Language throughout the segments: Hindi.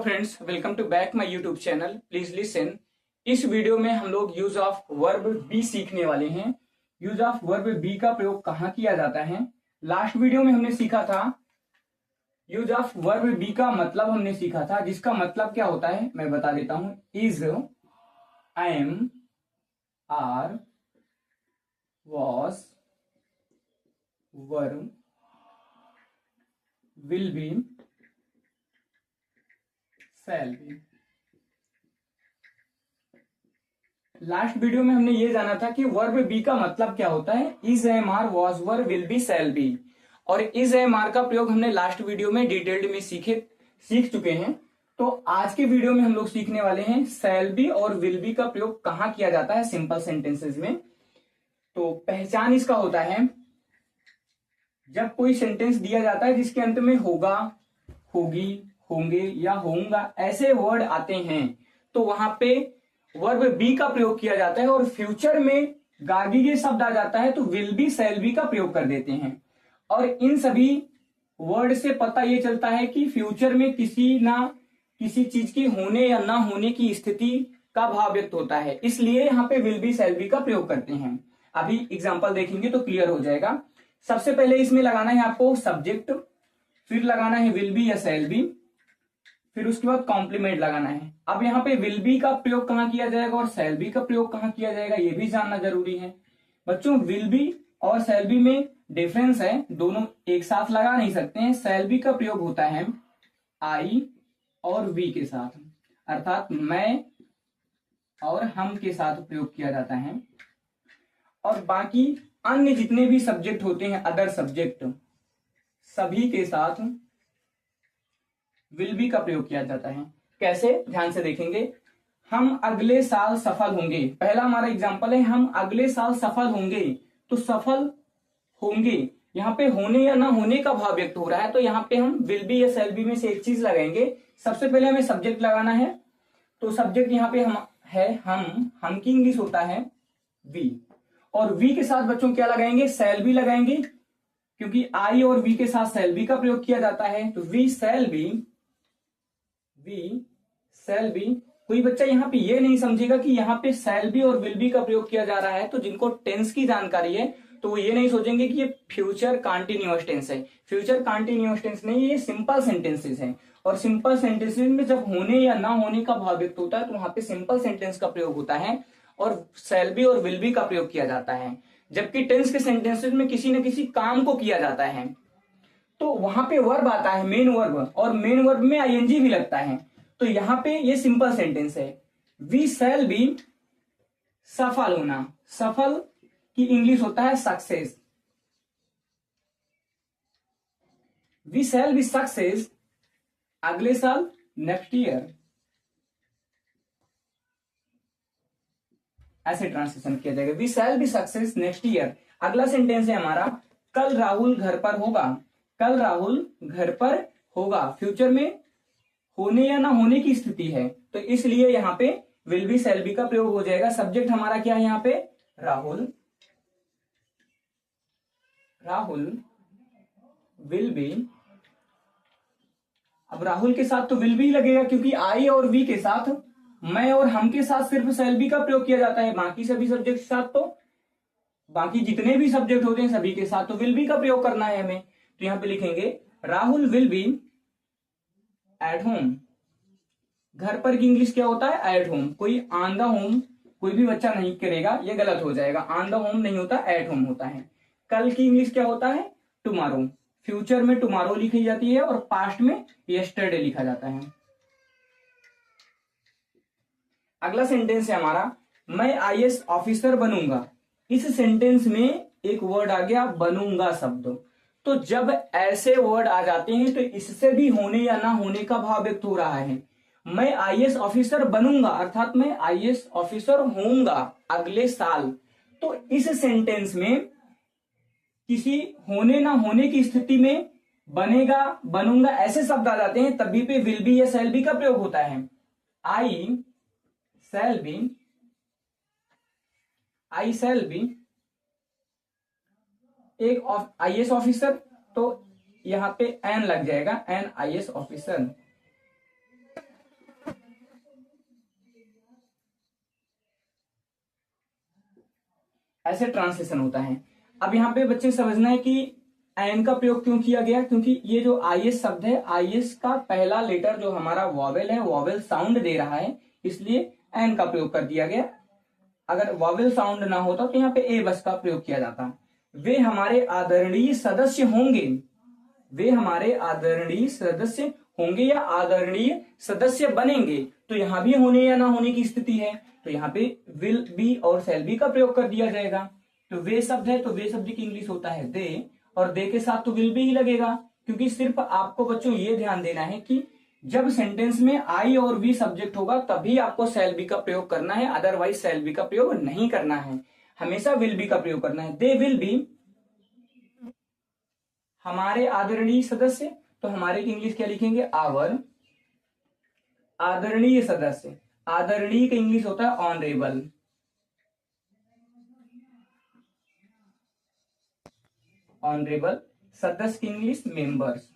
Hello friends, welcome to back my YouTube channel. Please listen. इस वीडियो में हम लोग यूज ऑफ वर्ब बी सीखने वाले हैं। यूज ऑफ वर्ब बी का प्रयोग कहाँ किया जाता है। लास्ट वीडियो में हमने सीखा था यूज ऑफ वर्ब बी का मतलब हमने सीखा था, जिसका मतलब क्या होता है मैं बता देता हूं। Is, am, are, was, were, will be, shall be. Last video में हमने ये जाना था कि वर्ब बी का मतलब क्या होता है। Is, am, are, was, were, will be, shall be. और इज, एम, आर का प्रयोग हमने लास्ट वीडियो में डिटेल्ड में सीख चुके हैं। तो आज के वीडियो में हम लोग सीखने वाले हैं शैल बी और विल बी का प्रयोग कहाँ किया जाता है सिंपल सेंटेंसेस में। तो पहचान इसका होता है, जब कोई सेंटेंस दिया जाता है जिसके अंत में होगा, होगी, होंगे या होऊंगा ऐसे वर्ड आते हैं, तो वहां पे वर्ब बी का प्रयोग किया जाता है। और फ्यूचर में गागी ये शब्द आ जाता है तो विल बी, शैल बी का प्रयोग कर देते हैं। और इन सभी वर्ड से पता ये चलता है कि फ्यूचर में किसी ना किसी चीज की होने या ना होने की स्थिति का भाव व्यक्त होता है, इसलिए यहाँ पे विल बी, शैल बी का प्रयोग करते हैं। अभी एग्जाम्पल देखेंगे तो क्लियर हो जाएगा। सबसे पहले इसमें लगाना है आपको सब्जेक्ट, फिर लगाना है विल बी या शैल बी, फिर उसके बाद कॉम्प्लीमेंट लगाना है। अब यहाँ पे विल बी का प्रयोग कहाँ किया जाएगा और शैल बी का प्रयोग कहाँ किया जाएगा ये भी जानना जरूरी है। बच्चों, विल बी और शैल बी में डिफरेंस है, दोनों एक साथ लगा नहीं सकते हैं। शैल बी का प्रयोग होता है आई और वी के साथ, अर्थात मैं और हम के साथ प्रयोग किया जाता है। और बाकी अन्य जितने भी सब्जेक्ट होते हैं, अदर सब्जेक्ट, सभी के साथ विल बी का प्रयोग किया जाता है। कैसे, ध्यान से देखेंगे। हम अगले साल सफल होंगे, पहला हमारा एग्जांपल है हम अगले साल सफल होंगे। तो सफल होंगे, यहाँ पे होने या ना होने का भाव व्यक्त हो रहा है, तो यहाँ पे हम विल बी या शैल बी में से एक चीज लगाएंगे। सबसे पहले हमें सब्जेक्ट लगाना है, तो सब्जेक्ट यहाँ पे हम है हम की इंग्लिश होता है वी, और वी के साथ बच्चों क्या लगाएंगे, शैल बी लगाएंगे, क्योंकि आई और वी के साथ शैल बी का प्रयोग किया जाता है। तो we shall be, we shall be. कोई बच्चा यहाँ पे ये नहीं समझेगा कि यहाँ पे शैल बी और विल बी का प्रयोग किया जा रहा है, तो जिनको टेंस की जानकारी है तो वो ये नहीं सोचेंगे कि ये फ्यूचर कंटीन्यूअस टेंस है। फ्यूचर कंटीन्यूअस टेंस नहीं, ये सिंपल सेंटेंसेस हैं। और सिंपल सेंटेंसेस में जब होने या ना होने का भाव व्यक्त होता है तो वहां पे सिंपल सेंटेंस का प्रयोग होता है और शैल बी और विल बी का प्रयोग किया जाता है। जबकि टेंस के सेंटेंसेस में किसी न किसी काम को किया जाता है, तो वहां पे वर्ब आता है, मेन वर्ब, और मेन वर्ब में आईएनजी भी लगता है। तो यहां पे ये सिंपल सेंटेंस है, वी शैल बी, सफल होना। सफल की इंग्लिश होता है success. We shall be success अगले साल, नेक्स्ट ईयर, ऐसे ट्रांसलेशन किया जाएगा। We shall be success next year. अगला सेंटेंस है हमारा, कल राहुल घर पर होगा। कल राहुल घर पर होगा, फ्यूचर में होने या ना होने की स्थिति है, तो इसलिए यहाँ पे विल बी, शैल बी का प्रयोग हो जाएगा। सब्जेक्ट हमारा क्या है यहाँ पे, राहुल। राहुल विल बी, अब राहुल के साथ तो विल बी लगेगा, क्योंकि आई और वी के साथ, मैं और हम के साथ सिर्फ शैल बी का प्रयोग किया जाता है। बाकी सभी सब्जेक्ट के साथ तो, बाकी जितने भी सब्जेक्ट होते हैं सभी के साथ तो विल बी का प्रयोग करना है हमें। तो यहां पे लिखेंगे Rahul will be at home. घर पर की इंग्लिश क्या होता है, एट होम। कोई ऑन द होम कोई भी बच्चा नहीं करेगा, ये गलत हो जाएगा। ऑन द होम नहीं होता, एट होम होता है। कल की इंग्लिश क्या होता है, टुमारो। फ्यूचर में टुमारो लिखी जाती है और पास्ट में यस्टरडे लिखा जाता है। अगला सेंटेंस है हमारा, मैं आईएएस ऑफिसर बनूंगा। इस सेंटेंस में एक वर्ड आ गया बनूंगा शब्द। तो जब ऐसे वर्ड आ जाते हैं तो इससे भी होने या ना होने का भाव व्यक्त हो रहा है। मैं आईएएस ऑफिसर बनूंगा अर्थात मैं आईएएस ऑफिसर होऊंगा अगले साल। तो इस सेंटेंस में किसी होने ना होने की स्थिति में बनेगा, बनूंगा ऐसे शब्द आ जाते हैं, तभी पे विल बी या शैल बी का प्रयोग होता है। I shall be, I shall be एक आईएएस ऑफिसर, तो यहां पे एन लग जाएगा, एन आईएएस ऑफिसर। ऐसे ट्रांसलेशन होता है। अब यहाँ पे बच्चे समझना है कि एन का प्रयोग क्यों किया गया, क्योंकि ये जो आईएस शब्द है, आईएस का पहला लेटर जो हमारा वॉवेल है, वॉवेल साउंड दे रहा है, इसलिए एन का प्रयोग कर दिया गया। अगर वॉवेल साउंड ना होता तो यहाँ पे ए बस का प्रयोग किया जाता। वे हमारे आदरणीय सदस्य होंगे, वे हमारे आदरणीय सदस्य होंगे या आदरणीय सदस्य बनेंगे, तो यहाँ भी होने या ना होने की स्थिति है, तो यहाँ पे विल बी और शैल बी का प्रयोग कर दिया जाएगा। तो वे शब्द है तो वे शब्द की इंग्लिश होता है दे, और दे के साथ तो विल बी ही लगेगा, क्योंकि सिर्फ आपको बच्चों ये ध्यान देना है कि जब सेंटेंस में आई और वी सब्जेक्ट होगा तभी आपको शैल बी का प्रयोग करना है, अदरवाइज शैल बी का प्रयोग नहीं करना है, हमेशा विल बी का प्रयोग करना है। दे विल बी हमारे आदरणीय सदस्य, तो हमारे की इंग्लिश क्या लिखेंगे, आवर आदरणीय सदस्य। आदरणीय का इंग्लिश होता है ऑनरेबल, ऑनरेबल। सदस्य की इंग्लिश मेंबर्स।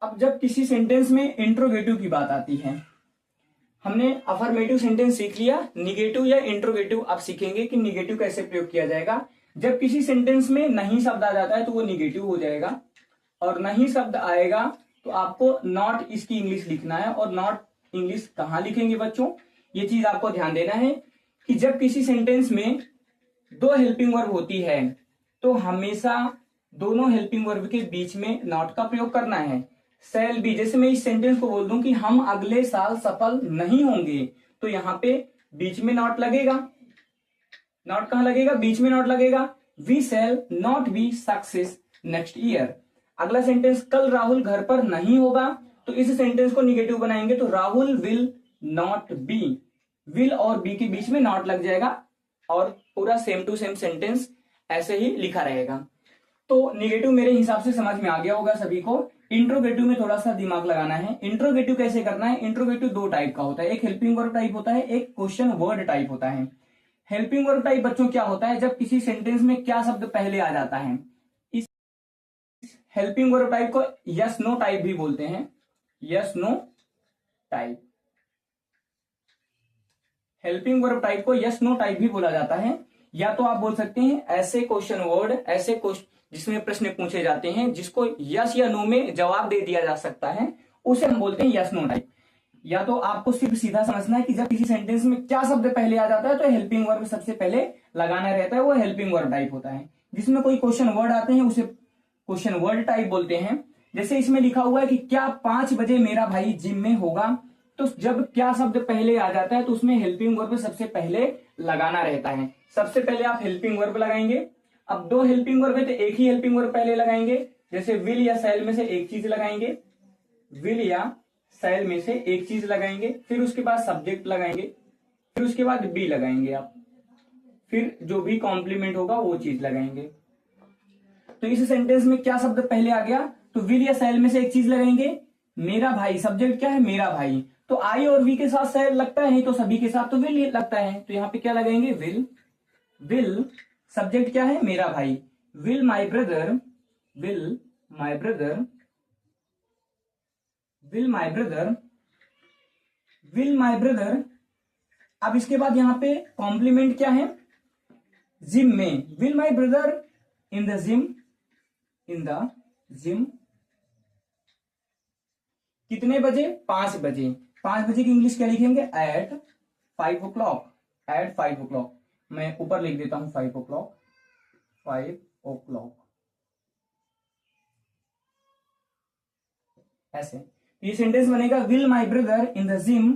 अब जब किसी सेंटेंस में इंट्रोगेटिव की बात आती है, हमने अफर्मेटिव सेंटेंस सीख लिया, निगेटिव या इंट्रोगेटिव अब सीखेंगे कि निगेटिव कैसे प्रयोग किया जाएगा। जब किसी सेंटेंस में नहीं शब्द आ जाता है तो वो निगेटिव हो जाएगा, और नहीं शब्द आएगा तो आपको नॉट इसकी इंग्लिश लिखना है। और नॉट इंग्लिश कहाँ लिखेंगे बच्चों, ये चीज आपको ध्यान देना है कि जब किसी सेंटेंस में दो हेल्पिंग वर्ब होती है तो हमेशा दोनों हेल्पिंग वर्ब के बीच में नॉट का प्रयोग करना है। शैल बी, जैसे मैं इस सेंटेंस को बोल दूं कि हम अगले साल सफल नहीं होंगे, तो यहाँ पे बीच में नॉट लगेगा। नॉट कहां लगेगा, बीच में नॉट लगेगा। We shall not be success next year. अगला सेंटेंस, कल राहुल घर पर नहीं होगा, तो इस सेंटेंस को निगेटिव बनाएंगे तो Rahul will not be. Will और बी के बीच में नॉट लग जाएगा और पूरा सेम टू सेम सेंटेंस ऐसे ही लिखा रहेगा। तो निगेटिव मेरे हिसाब से समझ में आ गया होगा सभी को। इंट्रोगेटिव में थोड़ा सा दिमाग लगाना है। इंट्रोगेटिव कैसे करना है, इंट्रोगेटिव दो टाइप का होता है, एक हेल्पिंग वर्ब टाइप होता है, एक क्वेश्चन वर्ड टाइप होता है। हेल्पिंग वर्ब टाइप बच्चों क्या होता है, जब किसी सेंटेंस में क्या शब्द पहले आ जाता है। इस हेल्पिंग वर्ब टाइप को यस नो टाइप भी बोलते हैं, yes no type. Helping verb type को यस नो टाइप भी बोला जाता है, या तो आप बोल सकते हैं ऐसे क्वेश्चन वर्ड, ऐसे क्वेश्चन जिसमें प्रश्न पूछे जाते हैं जिसको यस या नो में जवाब दे दिया जा सकता है, उसे हम बोलते हैं यस नो टाइप। या तो आपको सिर्फ सीधा समझना है कि जब किसी सेंटेंस में क्या शब्द पहले आ जाता है तो हेल्पिंग वर्ब सबसे पहले लगाना रहता है, वो हेल्पिंग वर्ब टाइप होता है। जिसमें कोई क्वेश्चन वर्ड आते हैं उसे क्वेश्चन वर्ड टाइप बोलते हैं। जैसे इसमें लिखा हुआ है कि क्या 5 बजे मेरा भाई जिम में होगा, तो जब क्या शब्द पहले आ जाता है तो उसमें हेल्पिंग वर्ब सबसे पहले लगाना रहता है। सबसे पहले आप हेल्पिंग वर्ब लगाएंगे। अब दो हेल्पिंग वर्ब है तो एक ही हेल्पिंग वर्ब पहले लगाएंगे, जैसे विल या शैल में से एक चीज लगाएंगे, विल या शैल में से एक चीज लगाएंगे, फिर उसके बाद सब्जेक्ट लगाएंगे, फिर उसके बाद बी लगाएंगे आप, फिर जो भी कॉम्प्लीमेंट होगा वो चीज लगाएंगे। तो इस सेंटेंस में क्या शब्द पहले आ गया, तो विल या शैल में से एक चीज लगाएंगे। मेरा भाई, सब्जेक्ट क्या है, मेरा भाई, तो आई और वी के साथ शैल लगता है, नहीं तो सभी के साथ तो विल लगता है, तो यहाँ पे क्या लगाएंगे, विल। विल सब्जेक्ट क्या है, मेरा भाई, will my brother, will my brother, will my brother, will my brother. अब इसके बाद यहाँ पे कॉम्प्लीमेंट क्या है, जिम में, will my brother in the gym, in the gym. कितने बजे, 5 बजे। 5 बजे की इंग्लिश क्या लिखेंगे, एट 5 o'clock, एट 5 o'clock। मैं ऊपर लिख देता हूं 5 o'clock, 5 o'clock ऐसे। ये सेंटेंस बनेगा, will my brother in the gym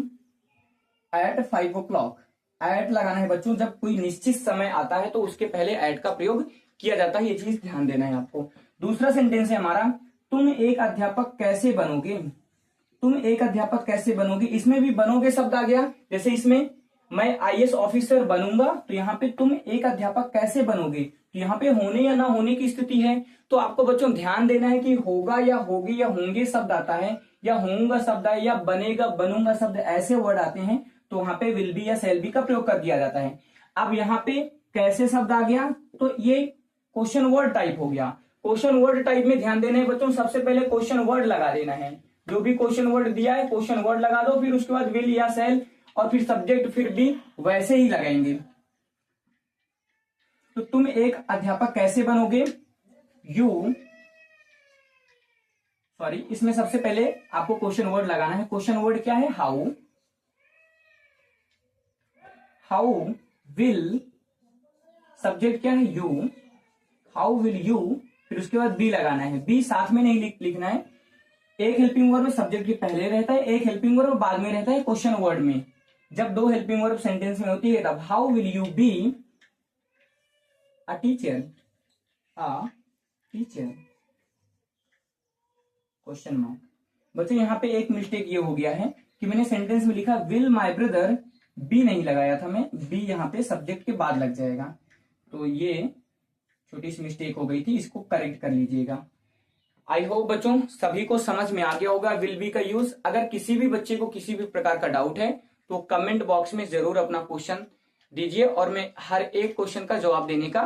at 5 o'clock। At लगाना है बच्चों, जब कोई निश्चित समय आता है तो उसके पहले एट का प्रयोग किया जाता है, ये चीज ध्यान देना है आपको। दूसरा सेंटेंस है हमारा, तुम एक अध्यापक कैसे बनोगे, तुम एक अध्यापक कैसे बनोगे। इसमें भी बनोगे शब्द आ गया, जैसे इसमें मैं आईएएस ऑफिसर बनूंगा, तो यहाँ पे तुम एक अध्यापक कैसे बनोगे, तो यहाँ पे होने या ना होने की स्थिति है। तो आपको बच्चों ध्यान देना है कि होगा या होगी या होंगे शब्द आता है, या होऊंगा शब्द है, या बनेगा बनूंगा शब्द, ऐसे वर्ड आते हैं तो वहां पे विल बी या शैल बी का प्रयोग कर दिया जाता है। अब यहाँ पे कैसे शब्द आ गया, तो ये क्वेश्चन वर्ड टाइप हो गया। क्वेश्चन वर्ड टाइप में ध्यान देना है बच्चों, सबसे पहले क्वेश्चन वर्ड लगा देना है। जो भी क्वेश्चन वर्ड दिया है क्वेश्चन वर्ड लगा दो, फिर उसके बाद विल या शैल और फिर सब्जेक्ट फिर भी वैसे ही लगाएंगे। तो तुम एक अध्यापक कैसे बनोगे? इसमें सबसे पहले आपको क्वेश्चन वर्ड लगाना है। क्वेश्चन वर्ड क्या है? हाउ विल, सब्जेक्ट क्या है? यू, हाउ विल यू, फिर उसके बाद बी लगाना है। बी साथ में नहीं लिखना है। एक हेल्पिंग वर्ब सब्जेक्ट के पहले रहता है, एक हेल्पिंग वर्ब बाद में रहता है क्वेश्चन वर्ड में। जब दो हेल्पिंग वर्ब सेंटेंस में होती है तब how will you be a teacher, question mark. बच्चों यहाँ पे एक मिस्टेक ये हो गया है कि मैंने सेंटेंस में लिखा विल माई ब्रदर, बी नहीं लगाया था मैं, बी यहाँ पे सब्जेक्ट के बाद लग जाएगा। तो ये छोटी सी मिस्टेक हो गई थी, इसको करेक्ट कर लीजिएगा। आई होप बच्चों सभी को समझ में आ गया होगा विल बी का यूज। अगर किसी भी बच्चे को किसी भी प्रकार का डाउट है तो कमेंट बॉक्स में जरूर अपना क्वेश्चन दीजिए और मैं हर एक क्वेश्चन का जवाब देने का